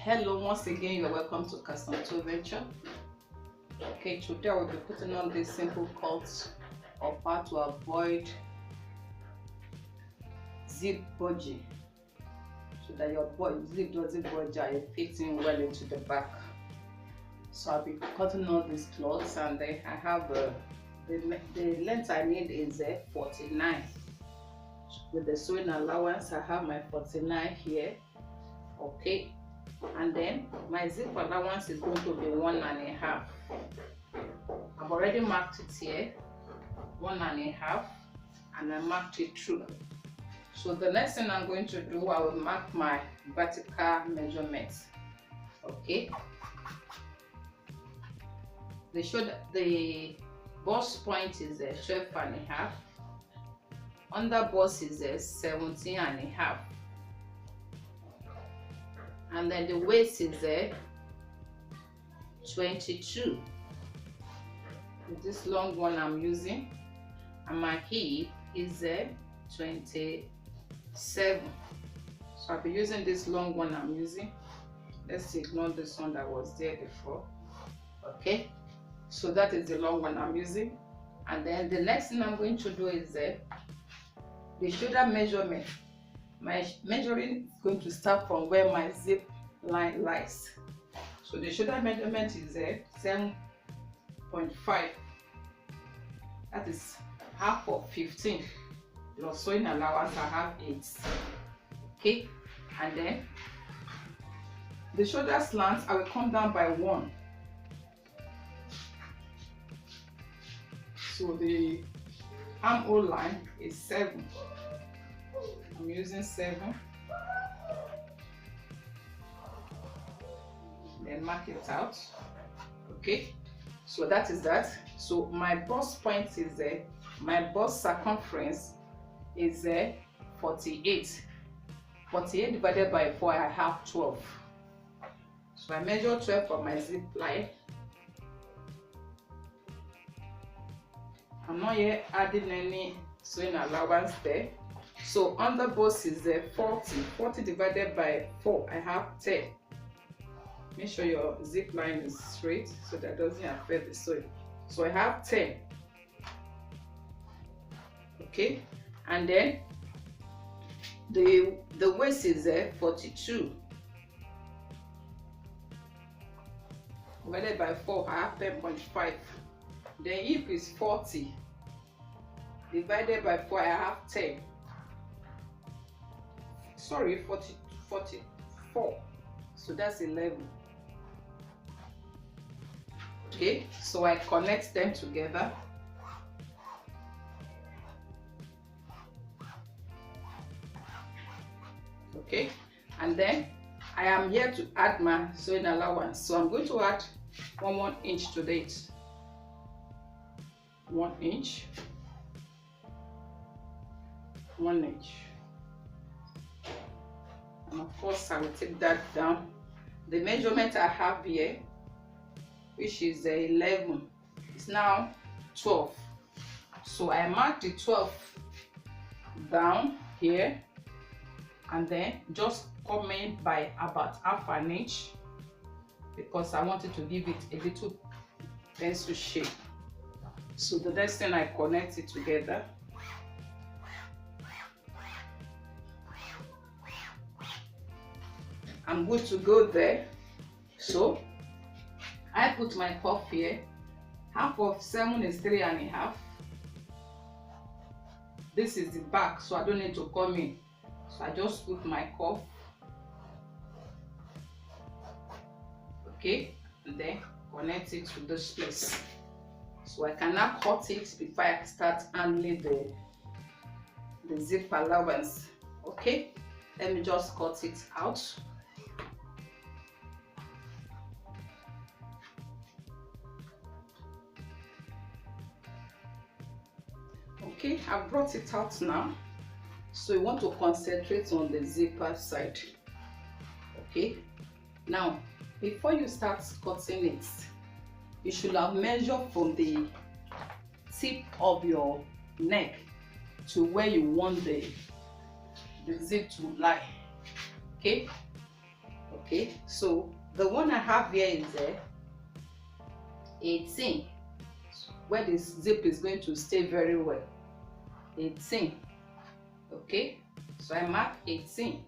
Hello, once again you're welcome to Custom Tool Venture. Okay, today we'll be putting on this simple cut of how to avoid zip bulging, so that your zip doesn't bulge and it fits in well into the back. So I'll be cutting all these cloths, and then I have the length I need is 49. With the sewing allowance, I have my 49 here. Okay, and then my zip allowance is going to be 1.5. I've already marked it here, 1.5, and I marked it through. So the next thing I'm going to do, I will mark my vertical measurements. Okay, the bust point is 12.5. Under bust is 17.5. And then the waist is 22. With this long one I'm using, and my hip is 27. So I'll be using this long one I'm using. Let's ignore this one that was there before. Okay, so that is the long one I'm using. And then the next thing I'm going to do is the shoulder measurement. My measuring is going to start from where my zip line lies. So the shoulder measurement is 7.5. That is half of 15. Your sewing allowance, I have 8. Okay, and then the shoulder slant, I will come down by 1. So the armhole line is 7. I'm using 7. Then mark it out. Okay, so that is that. So my bust point is my bust circumference is 48. 48 divided by 4, I have 12. So I measure 12 for my zip line. I'm not yet adding any sewing allowance there. So under bust is 40. 40 divided by 4, I have 10. Make sure your zip line is straight so that doesn't affect the sewing. So I have 10. Okay, and then the waist is 42. Divided by 4, I have 10.5. The hip is 40. Divided by 4, I have 10. Sorry, 44. So that's 11. Okay, so I connect them together. Okay, and then I am here to add my sewing allowance. So I'm going to add 1 inch to it. 1 inch. 1 inch. And of course I will take that down. The measurement I have here, which is 11, is now 12. So I mark the 12 down here, and then just come in by about half an inch, because I wanted to give it a little pencil shape. So the next thing, I connect it together. I'm good to go there. So I put my cuff here. Half of 7 is 3.5. This is the back, so I don't need to come in. So I just put my cuff. Okay, and then connect it to this place. So I can now cut it before I start handling the zip allowance. Okay, let me just cut it out. Okay, I've brought it out now. So you want to concentrate on the zipper side. Okay, now before you start cutting it, you should have measured from the tip of your neck to where you want the zip to lie. Okay, Okay, so the one I have here is 18, where the zip is going to stay very well. 18. Okay, so I mark 18.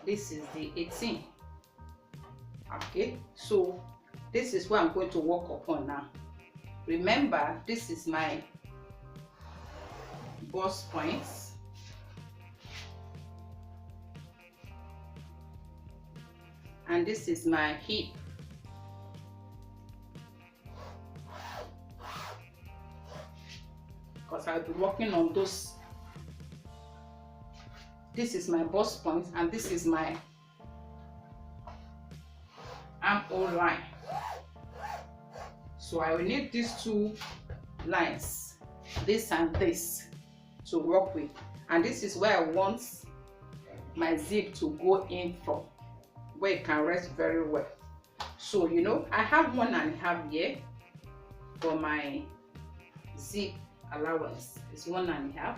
This is the 18. Okay, so this is what I'm going to work upon now. Remember, this is my bust points. And this is my hip. Because I'll be working on those. This is my bust point and this is my armhole line. So I will need these two lines, this and this, to work with. And this is where I want my zip to go in from, where it can rest very well. So you know, I have 1.5 here for my zip allowance. It's 1.5.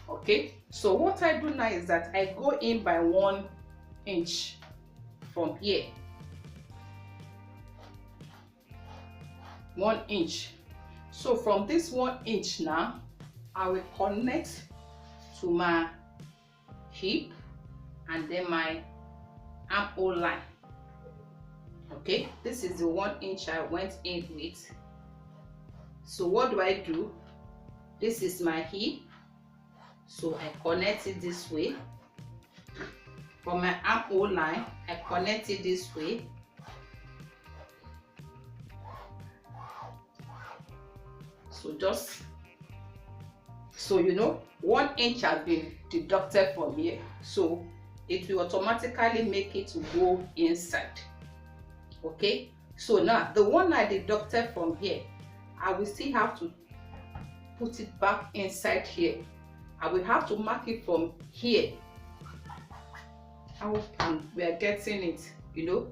Okay, so what I do now is that I go in by 1 inch from here. 1 inch. So from this 1 inch now, I will connect to my hip and then my armhole line. Okay, this is the 1 inch I went in with. So what do? This is my hip, so I connect it this way. For my armhole line, I connect it this way. So just so you know, 1 inch has been deducted from here, so it will automatically make it to go inside. Okay, so now the one I deducted from here, I will still have to put it back inside here. I will have to mark it from here. I hope we are getting it. You know,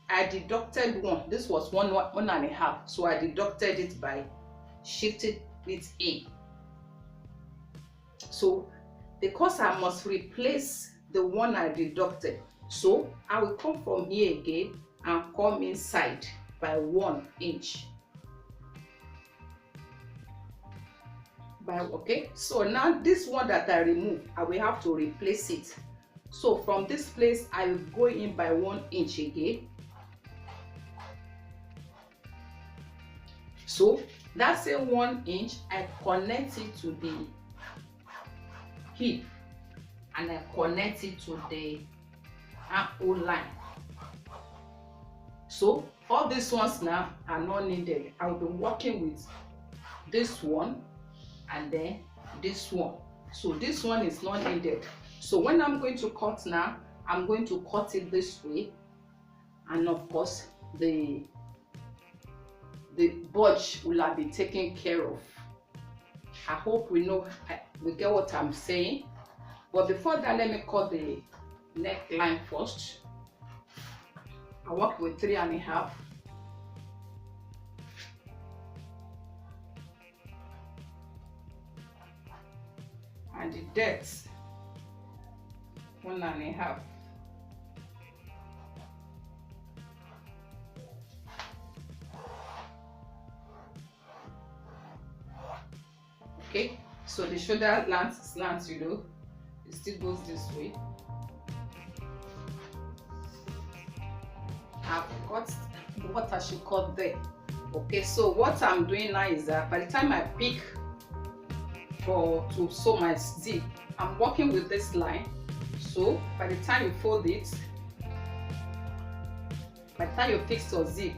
I deducted one. This was 1.5, so I deducted it by shifting it in. So because I must replace the one I deducted, so I will come from here again and come inside by 1 inch. Okay, so now this one that I removed, I will have to replace it. So from this place, I will go in by 1 inch again. So that's a 1 inch. I connect it to the hip and I connect it to the armhole line. So all these ones now are not needed. I will be working with this one and then this one. So this one is not needed. So when I'm going to cut now, I'm going to cut it this way, and of course the bulge will have been taken care of. I hope we get what I'm saying. But before that, let me cut the neckline first. I work with 3.5. And the depth 1.5. Okay, so the shoulder slants, you know, it still goes this way. I've got what I should cut there. Okay, so what I'm doing now is that by the time I pick to sew my zip, I'm working with this line. So by the time you fold it, by the time you fix your zip,